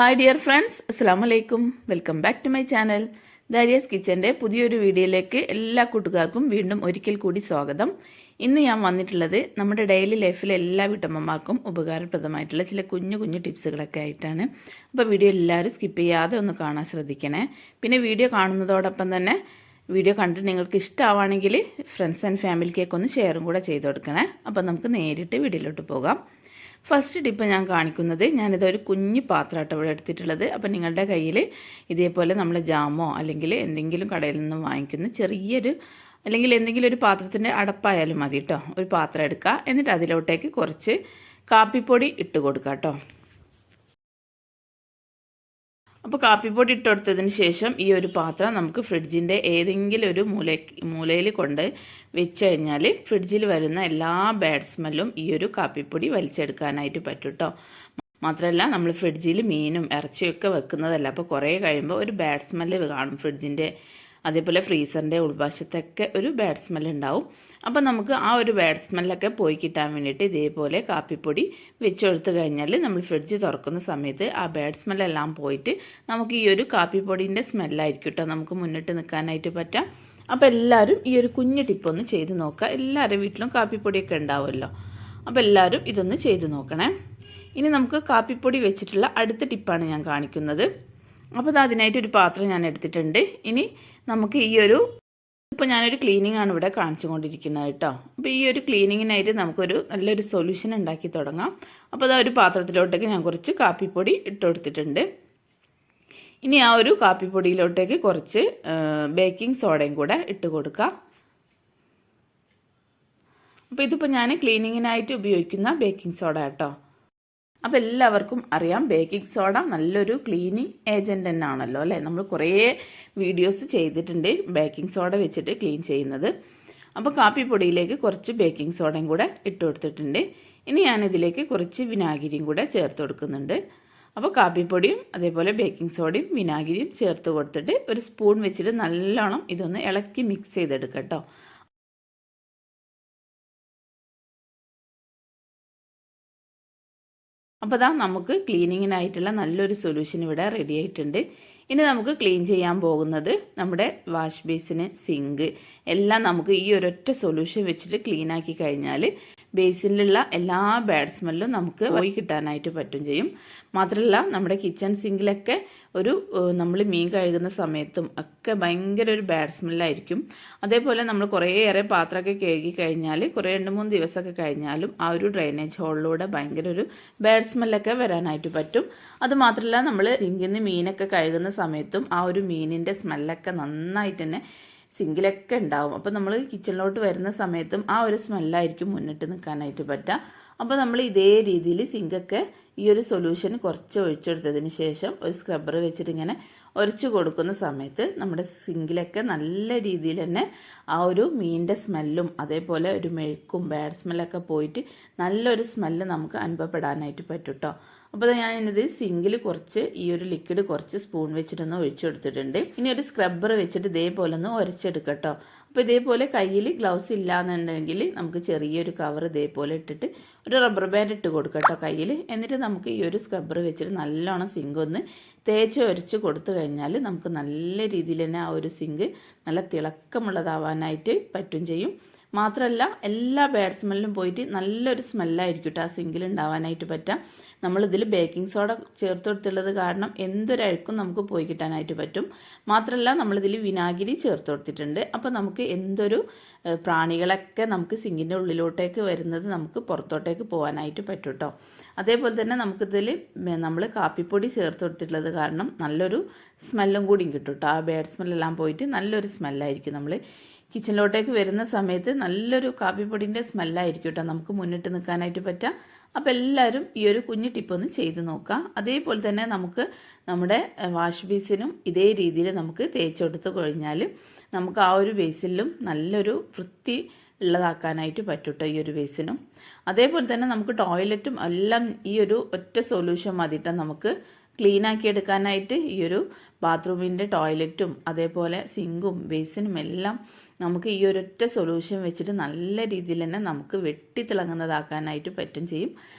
Hi dear friends, അസ്സാം വലൈക്കും. Welcome back to my channel Dariya's കിച്ചൻ്റെ പുതിയൊരു വീഡിയോയിലേക്ക് എല്ലാ കൂട്ടുകാർക്കും വീണ്ടും ഒരിക്കൽ കൂടി സ്വാഗതം. ഇന്ന് ഞാൻ വന്നിട്ടുള്ളത് നമ്മുടെ ഡെയിലി ലൈഫിലെ എല്ലാ വീട്ടമ്മമാർക്കും ഉപകാരപ്രദമായിട്ടുള്ള ചില കുഞ്ഞു കുഞ്ഞു ടിപ്സുകളൊക്കെ ആയിട്ടാണ്. അപ്പോൾ വീഡിയോ എല്ലാവരും സ്കിപ്പ് ചെയ്യാതെ ഒന്ന് കാണാൻ ശ്രദ്ധിക്കണേ. പിന്നെ വീഡിയോ കാണുന്നതോടൊപ്പം തന്നെ വീഡിയോ കണ്ടിട്ട് നിങ്ങൾക്ക് ഇഷ്ടമാവുകയാണെങ്കിൽ ഫ്രണ്ട്സ് ആൻഡ് ഫാമിലിക്കൊക്കെ ഒന്ന് ഷെയറും കൂടെ ചെയ്ത് കൊടുക്കണേ. അപ്പോൾ നമുക്ക് നേരിട്ട് വീഡിയോയിലോട്ട് പോകാം. ഫസ്റ്റ് ടിപ്പ് ഞാൻ കാണിക്കുന്നത്, ഞാനിതൊരു കുഞ്ഞു പാത്രമായിട്ട് ഇവിടെ എടുത്തിട്ടുള്ളത്. അപ്പോൾ നിങ്ങളുടെ കയ്യിൽ ഇതേപോലെ നമ്മൾ ജാമോ അല്ലെങ്കിൽ എന്തെങ്കിലും കടയിൽ നിന്ന് വാങ്ങിക്കുന്ന ചെറിയൊരു അല്ലെങ്കിൽ എന്തെങ്കിലും ഒരു പാത്രത്തിൻ്റെ അടപ്പായാലും മതി കേട്ടോ. ഒരു പാത്രം എടുക്കുക, എന്നിട്ട് അതിലോട്ടേക്ക് കുറച്ച് കാപ്പിപ്പൊടി ഇട്ട് കൊടുക്കുക കേട്ടോ. അപ്പോൾ കാപ്പിപ്പൊടി ഇട്ട് കൊടുത്തതിന് ശേഷം ഈ ഒരു പാത്രം നമുക്ക് ഫ്രിഡ്ജിൻ്റെ ഏതെങ്കിലും ഒരു മൂലയിൽ കൊണ്ട് വെച്ച് കഴിഞ്ഞാൽ ഫ്രിഡ്ജിൽ വരുന്ന എല്ലാ ബാഡ് സ്മെല്ലും ഈ ഒരു കാപ്പിപ്പൊടി വലിച്ചെടുക്കാനായിട്ട് പറ്റും കേട്ടോ. മാത്രമല്ല, നമ്മൾ ഫ്രിഡ്ജിൽ മീനും ഇറച്ചിയൊക്കെ വെക്കുന്നതല്ല, അപ്പോൾ കുറേ കഴിയുമ്പോൾ ഒരു ബാഡ് സ്മെല്ല് കാണും ഫ്രിഡ്ജിൻ്റെ. അതേപോലെ ഫ്രീസറിൻ്റെ ഉൾവശത്തൊക്കെ ഒരു ബാഡ് സ്മെല്ല് ഉണ്ടാവും. അപ്പോൾ നമുക്ക് ആ ഒരു ബാഡ് സ്മെല്ലൊക്കെ പോയി കിട്ടാൻ വേണ്ടിയിട്ട് ഇതേപോലെ കാപ്പിപ്പൊടി വെച്ചെടുത്ത് കഴിഞ്ഞാൽ നമ്മൾ ഫ്രിഡ്ജ് തുറക്കുന്ന സമയത്ത് ആ ബാഡ് സ്മെല്ലെല്ലാം പോയിട്ട് നമുക്ക് ഈ ഒരു കാപ്പിപ്പൊടിൻ്റെ സ്മെല്ലായിരിക്കും കേട്ടോ നമുക്ക് മുന്നിട്ട് നിൽക്കാനായിട്ട് പറ്റാം. അപ്പോൾ എല്ലാവരും ഈ ഒരു കുഞ്ഞു ടിപ്പൊന്ന് ചെയ്ത് നോക്കുക. എല്ലാവരുടെ വീട്ടിലും കാപ്പിപ്പൊടിയൊക്കെ ഉണ്ടാവുമല്ലോ. അപ്പോൾ എല്ലാവരും ഇതൊന്ന് ചെയ്ത് നോക്കണേ. ഇനി നമുക്ക് കാപ്പിപ്പൊടി വെച്ചിട്ടുള്ള അടുത്ത ടിപ്പാണ് ഞാൻ കാണിക്കുന്നത്. അപ്പോൾ അതിനായിട്ട് ഒരു പാത്രം ഞാൻ എടുത്തിട്ടുണ്ട്. ഇനി നമുക്ക് ഇപ്പോൾ ഞാനൊരു ക്ലീനിങ് ആണ് ഇവിടെ കാണിച്ചു കൊണ്ടിരിക്കുന്നത് കേട്ടോ. അപ്പോൾ ഈ ഒരു ക്ലീനിങ്ങിനായിട്ട് നമുക്കൊരു നല്ലൊരു സൊല്യൂഷൻ ഉണ്ടാക്കി തുടങ്ങാം. അപ്പോൾ അത് ഒരു പാത്രത്തിലോട്ടേക്ക് ഞാൻ കുറച്ച് കാപ്പിപ്പൊടി ഇട്ട് കൊടുത്തിട്ടുണ്ട്. ഇനി ആ ഒരു കാപ്പിപ്പൊടിയിലോട്ടേക്ക് കുറച്ച് ബേക്കിംഗ് സോഡയും കൂടെ ഇട്ട് കൊടുക്കാം. അപ്പോൾ ഇതിപ്പോൾ ഞാൻ ക്ലീനിങ്ങിനായിട്ട് ഉപയോഗിക്കുന്ന ബേക്കിംഗ് സോഡ കേട്ടോ. അപ്പോൾ എല്ലാവർക്കും അറിയാം, ബേക്കിംഗ് സോഡ നല്ലൊരു ക്ലീനിങ് ഏജൻറ്റ് തന്നെയാണല്ലോ അല്ലേ. നമ്മൾ കുറേ വീഡിയോസ് ചെയ്തിട്ടുണ്ട് ബേക്കിംഗ് സോഡ വെച്ചിട്ട് ക്ലീൻ ചെയ്യുന്നത്. അപ്പോൾ കാപ്പിപ്പൊടിയിലേക്ക് കുറച്ച് ബേക്കിംഗ് സോഡയും കൂടെ ഇട്ട് കൊടുത്തിട്ടുണ്ട്. ഇനി ഞാനിതിലേക്ക് കുറച്ച് വിനാഗിരിയും കൂടെ ചേർത്ത് കൊടുക്കുന്നുണ്ട്. അപ്പോൾ കാപ്പിപ്പൊടിയും അതേപോലെ ബേക്കിംഗ് സോഡയും വിനാഗിരിയും ചേർത്ത് കൊടുത്തിട്ട് ഒരു സ്പൂൺ വെച്ചിട്ട് നല്ലോണം ഇതൊന്ന് ഇളക്കി മിക്സ് ചെയ്തെടുക്കാം കേട്ടോ. അപ്പോൾ ദാ നമുക്ക് ക്ലീനിങ്ങിനായിട്ടുള്ള നല്ലൊരു സൊല്യൂഷൻ ഇവിടെ റെഡി ആയിട്ടുണ്ട്. ഇനി നമുക്ക് ക്ലീൻ ചെയ്യാൻ പോകുന്നത് നമ്മുടെ വാഷ് ബേസിന്, സിങ്ക് എല്ലാം നമുക്ക് ഈ ഒരൊറ്റ സൊല്യൂഷൻ വെച്ചിട്ട് ക്ലീൻ ആക്കി കഴിഞ്ഞാൽ ബേസിലുള്ള എല്ലാ ബാഡ് സ്മെല്ലും നമുക്ക് പോയി കിട്ടാനായിട്ട് പറ്റും ചെയ്യും. മാത്രമല്ല, നമ്മുടെ കിച്ചൺ സിങ്കിലൊക്കെ നമ്മൾ മീൻ കഴുകുന്ന സമയത്തും ഒക്കെ ഭയങ്കര ഒരു ബാഡ് സ്മെല്ലായിരിക്കും. അതേപോലെ നമ്മൾ കുറേയേറെ പാത്രമൊക്കെ കഴുകി കഴിഞ്ഞാൽ 2-3 ദിവസമൊക്കെ കഴിഞ്ഞാലും ആ ഒരു ഡ്രെയിനേജ് ഹോളിലൂടെ ഭയങ്കര ഒരു ബാഡ് സ്മെല്ലൊക്കെ വരാനായിട്ട് പറ്റും. അതുമാത്രമല്ല, നമ്മൾ സിങ്കിൽ നിന്ന് മീനൊക്കെ കഴുകുന്ന സമയത്തും ആ ഒരു മീനിൻ്റെ സ്മെല്ലൊക്കെ നന്നായിട്ട് തന്നെ സിങ്കിലൊക്കെ ഉണ്ടാവും. അപ്പോൾ നമ്മൾ കിച്ചണിലോട്ട് വരുന്ന സമയത്തും ആ ഒരു സ്മെല്ലായിരിക്കും മുന്നിട്ട് നിൽക്കാനായിട്ട് പറ്റുക. അപ്പോൾ നമ്മൾ ഇതേ രീതിയിൽ സിങ്കൊക്കെ ഈ ഒരു സൊല്യൂഷൻ കുറച്ച് ഒഴിച്ചെടുത്തതിന് ശേഷം ഒരു സ്ക്രബ്ബർ വെച്ചിട്ട് ഇങ്ങനെ ഉരച്ചു കൊടുക്കുന്ന സമയത്ത് നമ്മുടെ സിങ്കിലൊക്കെ നല്ല രീതിയിൽ തന്നെ ആ ഒരു മീനിൻ്റെ സ്മെല്ലും അതേപോലെ ഒരു മെഴുക്കും ബാഡ് സ്മെല്ലൊക്കെ പോയിട്ട് നല്ലൊരു സ്മെല്ല് നമുക്ക് അനുഭവപ്പെടാനായിട്ട് പറ്റും കേട്ടോ. അപ്പോൾ ഞാനിത് സിങ്കിൽ കുറച്ച് ഈ ഒരു ലിക്വിഡ് കുറച്ച് സ്പൂൺ വെച്ചിട്ടൊന്ന് ഒഴിച്ചു കൊടുത്തിട്ടുണ്ട്. ഇനി ഒരു സ്ക്രബ്ബർ വെച്ചിട്ട് ഇതേപോലെ ഒന്ന് ഉരച്ചെടുക്കട്ടോ. അപ്പോൾ ഇതേപോലെ കയ്യിൽ ഗ്ലൗസ് ഇല്ലാന്നുണ്ടെങ്കിൽ നമുക്ക് ചെറിയൊരു കവർ ഇതേപോലെ ഇട്ടിട്ട് ഒരു റബ്ബർ ബാൻഡ് ഇട്ട് കൊടുക്കട്ടോ കയ്യിൽ. എന്നിട്ട് നമുക്ക് ഈ ഒരു സ്ക്രബ്ബർ വെച്ചിട്ട് നല്ലോണം സിങ്ക് ഒന്ന് തേച്ച് ഉരച്ച് കൊടുത്തു കഴിഞ്ഞാൽ നമുക്ക് നല്ല രീതിയിൽ തന്നെ ആ ഒരു സിങ്ക് നല്ല തിളക്കമുള്ളതാവാനായിട്ട് പറ്റും ചെയ്യും. മാത്രമല്ല, എല്ലാ ബാഡ് സ്മെല്ലും പോയിട്ട് നല്ലൊരു സ്മെല്ലായിരിക്കും കേട്ടോ ആ സിങ്കിൽ ഉണ്ടാവാനായിട്ട് പറ്റാം. നമ്മളിതിൽ ബേക്കിംഗ് സോഡ ചേർത്ത് കൊടുത്തുള്ളത് കാരണം എന്തൊരഴുക്കും നമുക്ക് പോയി കിട്ടാനായിട്ട് പറ്റും. മാത്രമല്ല, നമ്മളിതിൽ വിനാഗിരി ചേർത്ത് കൊടുത്തിട്ടുണ്ട്. അപ്പോൾ നമുക്ക് എന്തൊരു പ്രാണികളൊക്കെ നമുക്ക് സിങ്കിൻ്റെ ഉള്ളിലോട്ടേക്ക് വരുന്നത് നമുക്ക് പുറത്തോട്ടേക്ക് പോകാനായിട്ട് പറ്റും കേട്ടോ. അതേപോലെ തന്നെ നമുക്കിതിൽ നമ്മൾ കാപ്പിപ്പൊടി ചേർത്ത് കൊടുത്തിട്ടുള്ളത് കാരണം നല്ലൊരു സ്മെല്ലും കൂടിയും കിട്ടും കേട്ടോ. ആ ബാഡ് സ്മെല്ലെല്ലാം പോയിട്ട് നല്ലൊരു സ്മെല്ലായിരിക്കും നമ്മൾ കിച്ചണിലോട്ടേക്ക് വരുന്ന സമയത്ത് നല്ലൊരു കാപ്പിപ്പൊടിൻ്റെ സ്മെല്ലായിരിക്കും കേട്ടോ നമുക്ക് മുന്നിട്ട് നിൽക്കാനായിട്ട് പറ്റുക. അപ്പോൾ എല്ലാവരും ഈ ഒരു കുഞ്ഞു ടിപ്പൊന്ന് ചെയ്ത് നോക്കാം. അതേപോലെ തന്നെ നമുക്ക് നമ്മുടെ വാഷ് ബേസിനും ഇതേ രീതിയിൽ നമുക്ക് തേച്ചെടുത്ത് കഴിഞ്ഞാൽ നമുക്ക് ആ ഒരു ബേസിലും നല്ലൊരു വൃത്തി ഉള്ളതാക്കാനായിട്ട് പറ്റും കേട്ടോ ഈ ഒരു ബേസിനും. അതേപോലെ തന്നെ നമുക്ക് ടോയ്ലറ്റും എല്ലാം ഈ ഒരു ഒറ്റ സൊല്യൂഷൻ മതിയിട്ട് നമുക്ക് ക്ലീനാക്കി എടുക്കാനായിട്ട്. ഈ ഒരു ബാത്റൂമിൻ്റെ ടോയ്ലറ്റും അതേപോലെ സിങ്കും ബേസിനും എല്ലാം നമുക്ക് ഈ ഒരൊറ്റ സൊല്യൂഷൻ വെച്ചിട്ട് നല്ല രീതിയിൽ തന്നെ നമുക്ക് വെട്ടിത്തിളങ്ങുന്നതാക്കാനായിട്ട് പറ്റും ചെയ്യും.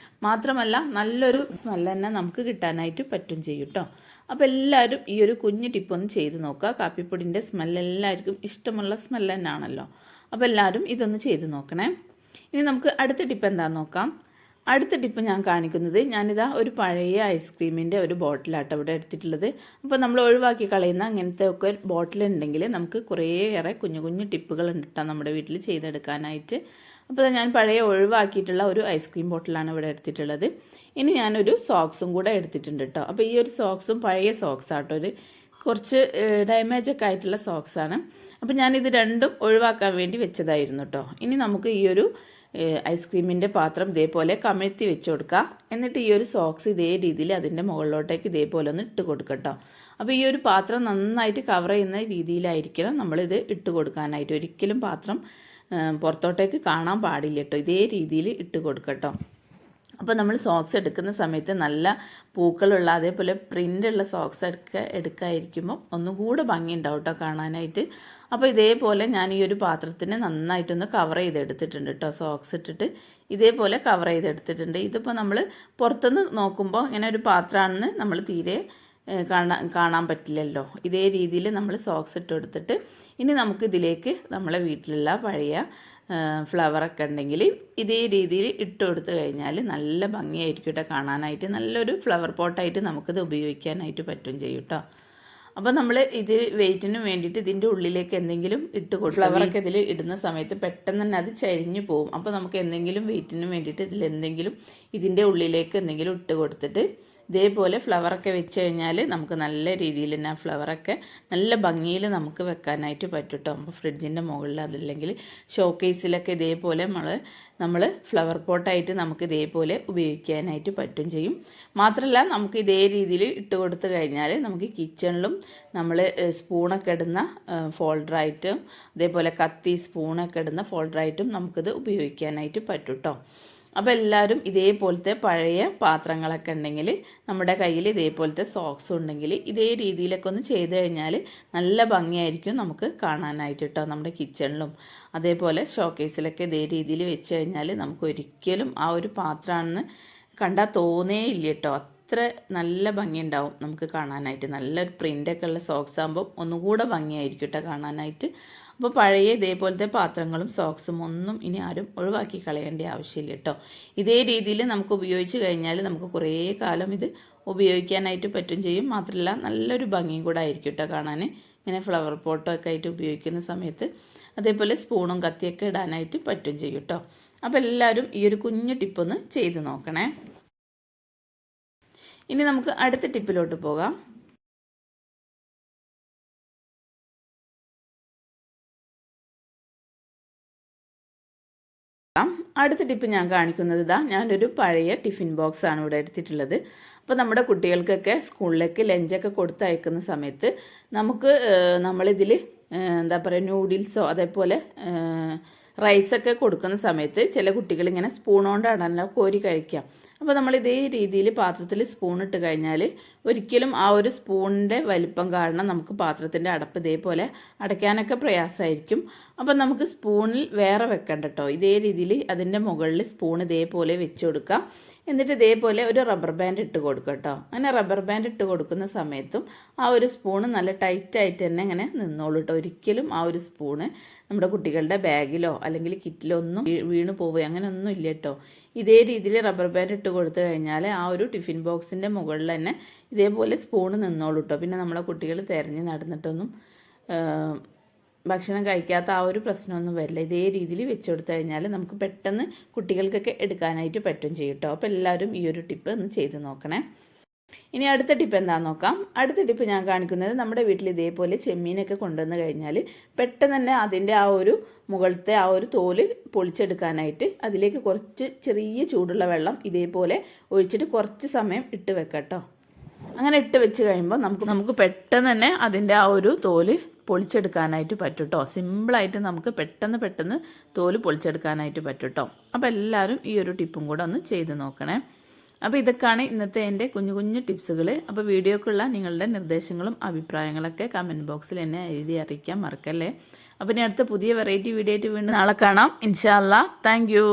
മാത്രമല്ല നല്ലൊരു സ്മെല്ല് തന്നെ നമുക്ക് കിട്ടാനായിട്ട് പറ്റും ചെയ്യും കേട്ടോ. അപ്പോൾ എല്ലാവരും ഈ ഒരു കുഞ്ഞു ടിപ്പൊന്ന് ചെയ്ത് നോക്കുക. കാപ്പിപ്പൊടിൻ്റെ സ്മെല്ല് എല്ലാവർക്കും ഇഷ്ടമുള്ള സ്മെല്ല് തന്നെയാണല്ലോ. അപ്പോൾ എല്ലാവരും ഇതൊന്ന് ചെയ്ത് നോക്കണേ. ഇനി നമുക്ക് അടുത്ത ടിപ്പ് എന്താണെന്ന് നോക്കാം. അടുത്ത ടിപ്പ് ഞാൻ കാണിക്കുന്നത്, ഞാനിതാ ഒരു പഴയ ഐസ്ക്രീമിൻ്റെ ഒരു ബോട്ടിലാട്ടോ ഇവിടെ എടുത്തിട്ടുള്ളത്. അപ്പോൾ നമ്മൾ ഒഴിവാക്കി കളയുന്ന അങ്ങനത്തെ ഒക്കെ ബോട്ടിലുണ്ടെങ്കിൽ നമുക്ക് കുറേയേറെ കുഞ്ഞു കുഞ്ഞു ടിപ്പുകളുണ്ട് കേട്ടോ നമ്മുടെ വീട്ടിൽ ചെയ്തെടുക്കാനായിട്ട്. അപ്പോൾ ഞാൻ പഴയ ഒഴിവാക്കിയിട്ടുള്ള ഒരു ഐസ്ക്രീം ബോട്ടിലാണ് ഇവിടെ എടുത്തിട്ടുള്ളത്. ഇനി ഞാനൊരു സോക്സും കൂടെ എടുത്തിട്ടുണ്ട് കേട്ടോ. അപ്പോൾ ഈ ഒരു സോക്സും പഴയ സോക്സ് ആട്ടോ, ഒരു കുറച്ച് ഡാമേജൊക്കെ ആയിട്ടുള്ള സോക്സാണ്. അപ്പോൾ ഞാനിത് രണ്ടും ഒഴിവാക്കാൻ വേണ്ടി വെച്ചതായിരുന്നു കേട്ടോ. ഇനി നമുക്ക് ഈ ഒരു ഐസ്ക്രീമിൻ്റെ പാത്രം ഇതേപോലെ കമിഴ്ത്തി വെച്ച് കൊടുക്കുക. എന്നിട്ട് ഈ ഒരു സോക്സ് ഇതേ രീതിയിൽ അതിൻ്റെ മുകളിലോട്ടേക്ക് ഇതേപോലെ ഒന്ന് ഇട്ട് കൊടുക്കുക കേട്ടോ. അപ്പോൾ ഈ ഒരു പാത്രം നന്നായിട്ട് കവർ ചെയ്യുന്ന രീതിയിലായിരിക്കണം നമ്മളിത് ഇട്ട് കൊടുക്കാനായിട്ട്. ഒരിക്കലും പാത്രം പുറത്തോട്ടേക്ക് കാണാൻ പാടില്ല കേട്ടോ. ഇതേ രീതിയിൽ ഇട്ട് കൊടുക്കട്ടോ. അപ്പോൾ നമ്മൾ സോക്സ് എടുക്കുന്ന സമയത്ത് നല്ല പൂക്കളുള്ള അതേപോലെ പ്രിൻ്റുള്ള സോക്സ് എടുക്കാതിരിക്കുമ്പോൾ ഒന്നുകൂടെ ഭംഗിയുണ്ടാവും കേട്ടോ കാണാനായിട്ട്. അപ്പോൾ ഇതേപോലെ ഞാൻ ഈ ഒരു പാത്രത്തിന് നന്നായിട്ടൊന്ന് കവർ ചെയ്തെടുത്തിട്ടുണ്ട് കേട്ടോ. സോക്സ് ഇട്ടിട്ട് ഇതേപോലെ കവർ ചെയ്തെടുത്തിട്ടുണ്ട്. ഇതിപ്പോൾ നമ്മൾ പുറത്തുനിന്ന് നോക്കുമ്പോൾ ഇങ്ങനെ ഒരു പാത്രമാണെന്ന് നമ്മൾ തീരെ കാണാൻ പറ്റില്ലല്ലോ. ഇതേ രീതിയിൽ നമ്മൾ സോക്സ് ഇട്ട് കൊടുത്തിട്ട് ഇനി നമുക്ക് ഇതിലേക്ക് നമ്മളെ വീട്ടിലുള്ള പഴയ ഫ്ലവറൊക്കെ ഉണ്ടെങ്കിൽ ഇതേ രീതിയിൽ ഇട്ട് കൊടുത്തു കഴിഞ്ഞാൽ നല്ല ഭംഗിയായിരിക്കും കേട്ടോ കാണാനായിട്ട്. നല്ലൊരു ഫ്ലവർ പോട്ടായിട്ട് നമുക്കിത് ഉപയോഗിക്കാനായിട്ട് പറ്റും ചെയ്യും കേട്ടോ. അപ്പോൾ നമ്മൾ ഇത് വെയിറ്റിന് വേണ്ടിയിട്ട് ഇതിൻ്റെ ഉള്ളിലേക്ക് എന്തെങ്കിലും ഇട്ട് കൊടുക്കും. ഫ്ലവറൊക്കെ ഇതിൽ ഇടുന്ന സമയത്ത് പെട്ടെന്ന് തന്നെ അത് ചരിഞ്ഞു പോകും. അപ്പോൾ നമുക്ക് എന്തെങ്കിലും വെയിറ്റിന് വേണ്ടിയിട്ട് ഇതിലെന്തെങ്കിലും ഇതിൻ്റെ ഉള്ളിലേക്ക് എന്തെങ്കിലും ഇട്ട് കൊടുത്തിട്ട് ഇതേപോലെ ഫ്ലവറൊക്കെ വെച്ച് കഴിഞ്ഞാൽ നമുക്ക് നല്ല രീതിയിൽ തന്നെ ആ ഫ്ലവറൊക്കെ നല്ല ഭംഗിയിൽ നമുക്ക് വെക്കാനായിട്ട് പറ്റും കേട്ടോ. അപ്പോൾ ഫ്രിഡ്ജിൻ്റെ മുകളിൽ അതല്ലെങ്കിൽ ഷോക്കേസിലൊക്കെ ഇതേപോലെ നമ്മൾ ഫ്ലവർ പോട്ടായിട്ട് നമുക്ക് ഇതേപോലെ ഉപയോഗിക്കാനായിട്ട് പറ്റും ചെയ്യും. മാത്രമല്ല നമുക്ക് ഇതേ രീതിയിൽ ഇട്ട് കൊടുത്തു കഴിഞ്ഞാൽ നമുക്ക് കിച്ചണിലും നമ്മൾ സ്പൂണൊക്കെ ഇടുന്ന ഫോൾഡറായിട്ടും അതേപോലെ കത്തി സ്പൂണൊക്കെ ഇടുന്ന ഫോൾഡറായിട്ടും നമുക്കിത് ഉപയോഗിക്കാനായിട്ട് പറ്റും കേട്ടോ. അപ്പോൾ എല്ലാവരും ഇതേപോലത്തെ പഴയ പാത്രങ്ങളൊക്കെ ഉണ്ടെങ്കിൽ നമ്മുടെ കയ്യിൽ ഇതേപോലത്തെ സോക്സ് ഉണ്ടെങ്കിൽ ഇതേ രീതിയിലൊക്കെ ഒന്ന് ചെയ്ത് കഴിഞ്ഞാൽ നല്ല ഭംഗിയായിരിക്കും നമുക്ക് കാണാനായിട്ട് കേട്ടോ. നമ്മുടെ കിച്ചണിലും അതേപോലെ ഷോക്കേസിലൊക്കെ ഇതേ രീതിയിൽ വെച്ച് കഴിഞ്ഞാൽ നമുക്ക് ഒരിക്കലും ആ ഒരു പാത്രമാണെന്ന് കണ്ടാൽ തോന്നേ ഇല്ല കേട്ടോ. അത്ര നല്ല ഭംഗിയുണ്ടാവും നമുക്ക് കാണാനായിട്ട്. നല്ലൊരു പ്രിൻ്റൊക്കെ ഉള്ള സോക്സ് ആകുമ്പോൾ ഒന്നുകൂടെ ഭംഗിയായിരിക്കും കേട്ടോ കാണാനായിട്ട്. അപ്പോൾ പഴയ ഇതേപോലത്തെ പാത്രങ്ങളും സോക്സും ഒന്നും ഇനി ആരും ഒഴിവാക്കി കളയേണ്ട ആവശ്യമില്ല കേട്ടോ. ഇതേ രീതിയിൽ നമുക്ക് ഉപയോഗിച്ച് കഴിഞ്ഞാൽ നമുക്ക് കുറേ കാലം ഇത് ഉപയോഗിക്കാനായിട്ട് പറ്റും ചെയ്യും. മാത്രമല്ല നല്ലൊരു ഭംഗിയും കൂടെ ആയിരിക്കും കേട്ടോ കാണാൻ. ഇങ്ങനെ ഫ്ലവർ പോട്ടോ ഒക്കെ ആയിട്ട് ഉപയോഗിക്കുന്ന സമയത്ത് അതേപോലെ സ്പൂണും കത്തിയൊക്കെ ഇടാനായിട്ട് പറ്റും ചെയ്യും കേട്ടോ. അപ്പോൾ എല്ലാവരും ഈ ഒരു കുഞ്ഞു ടിപ്പൊന്ന് ചെയ്ത് നോക്കണേ. ഇനി നമുക്ക് അടുത്ത ടിപ്പിലോട്ട് പോകാം. അടുത്ത ടിപ്പ് ഞാൻ കാണിക്കുന്നത് ഞാനൊരു പഴയ ടിഫിൻ ബോക്സ് ആണ് ഇവിടെ എടുത്തിട്ടുള്ളത്. അപ്പോൾ നമ്മുടെ കുട്ടികൾക്കൊക്കെ സ്കൂളിലേക്ക് ലഞ്ചൊക്കെ കൊടുത്തയക്കുന്ന സമയത്ത് നമുക്ക് നമ്മളിതിൽ എന്താ പറയുക നൂഡിൽസോ അതേപോലെ റൈസൊക്കെ കൊടുക്കുന്ന സമയത്ത് ചില കുട്ടികൾ ഇങ്ങനെ സ്പൂൺ കൊണ്ടാണല്ലോ കോരി കഴിക്കാം. അപ്പോൾ നമ്മൾ ഇതേ രീതിയിൽ പാത്രത്തിൽ സ്പൂൺ ഇട്ട് കഴിഞ്ഞാൽ ഒരിക്കലും ആ ഒരു സ്പൂണിൻ്റെ വലിപ്പം കാരണം നമുക്ക് പാത്രത്തിൻ്റെ അടപ്പ് ഇതേപോലെ അടയ്ക്കാനൊക്കെ പ്രയാസമായിരിക്കും. അപ്പം നമുക്ക് സ്പൂണിൽ വേറെ വെക്കണ്ട കേട്ടോ. ഇതേ രീതിയിൽ അതിൻ്റെ മുകളിൽ സ്പൂൺ ഇതേപോലെ വെച്ച് കൊടുക്കുക. എന്നിട്ട് ഇതേപോലെ ഒരു റബ്ബർ ബാൻഡ് ഇട്ട് കൊടുക്കുക കേട്ടോ. അങ്ങനെ റബ്ബർ ബാൻഡ് ഇട്ട് കൊടുക്കുന്ന സമയത്തും ആ ഒരു സ്പൂണ് നല്ല ടൈറ്റായിട്ട് തന്നെ ഇങ്ങനെ നിന്നോളൂ കേട്ടോ. ഒരിക്കലും ആ ഒരു സ്പൂണ് നമ്മുടെ കുട്ടികളുടെ ബാഗിലോ അല്ലെങ്കിൽ കിറ്റിലോ ഒന്നും വീണ് പോവുക അങ്ങനെ ഒന്നും ഇല്ല കേട്ടോ. ഇതേ രീതിയിൽ റബ്ബർ ബാൻഡ് ഇട്ട് കൊടുത്തു കഴിഞ്ഞാൽ ആ ഒരു ടിഫിൻ ബോക്സിൻ്റെ മുകളിൽ തന്നെ ഇതേപോലെ സ്പൂണ് നിന്നോളൂ കേട്ടോ. പിന്നെ നമ്മളെ കുട്ടികൾ തിരഞ്ഞ് നടന്നിട്ടൊന്നും ഭക്ഷണം കഴിക്കാത്ത ആ ഒരു പ്രശ്നമൊന്നും വരില്ല. ഇതേ രീതിയിൽ വെച്ച് കൊടുത്തു കഴിഞ്ഞാൽ നമുക്ക് പെട്ടെന്ന് കുട്ടികൾക്കൊക്കെ എടുക്കാനായിട്ട് പറ്റും ചെയ്യും കേട്ടോ. അപ്പോൾ എല്ലാവരും ഈ ഒരു ടിപ്പ് ഒന്ന് ചെയ്ത് നോക്കണേ. ഇനി അടുത്ത ടിപ്പ് എന്താണെന്ന് നോക്കാം. അടുത്ത ടിപ്പ് ഞാൻ കാണിക്കുന്നത് നമ്മുടെ വീട്ടിൽ ഇതേപോലെ ചെമ്മീനൊക്കെ കൊണ്ടുവന്ന് കഴിഞ്ഞാൽ പെട്ടെന്ന് തന്നെ അതിൻ്റെ ആ ഒരു മുകളിലത്തെ ആ ഒരു തോല് പൊളിച്ചെടുക്കാനായിട്ട് അതിലേക്ക് കുറച്ച് ചെറിയ ചൂടുള്ള വെള്ളം ഇതേപോലെ ഒഴിച്ചിട്ട് കുറച്ച് സമയം ഇട്ട് വെക്കാം കേട്ടോ. അങ്ങനെ ഇട്ട് വെച്ച് കഴിയുമ്പോൾ നമുക്ക് പെട്ടെന്ന് തന്നെ അതിൻ്റെ ആ ഒരു തോല് പൊളിച്ചെടുക്കാനായിട്ട് പറ്റും കേട്ടോ. സിമ്പിളായിട്ട് നമുക്ക് പെട്ടെന്ന് തോല് പൊളിച്ചെടുക്കാനായിട്ട് പറ്റും കേട്ടോ. അപ്പോൾ എല്ലാവരും ഈ ഒരു ടിപ്പും കൂടെ ഒന്ന് ചെയ്ത് നോക്കണേ. അപ്പോൾ ഇതൊക്കെയാണ് ഇന്നത്തെ എൻ്റെ കുഞ്ഞു കുഞ്ഞു ടിപ്സുകൾ. അപ്പോൾ വീഡിയോക്കുള്ള നിങ്ങളുടെ നിർദ്ദേശങ്ങളും അഭിപ്രായങ്ങളൊക്കെ കമൻറ്റ് ബോക്സിൽ എന്നെ എഴുതി അറിയിക്കാൻ മറക്കല്ലേ. അപ്പോൾ ഇനി അടുത്ത പുതിയ വെറൈറ്റി വീഡിയോ ആയിട്ട് വീണ്ടും നാളെ കാണാം ഇൻഷാ അല്ലാ. Thank you.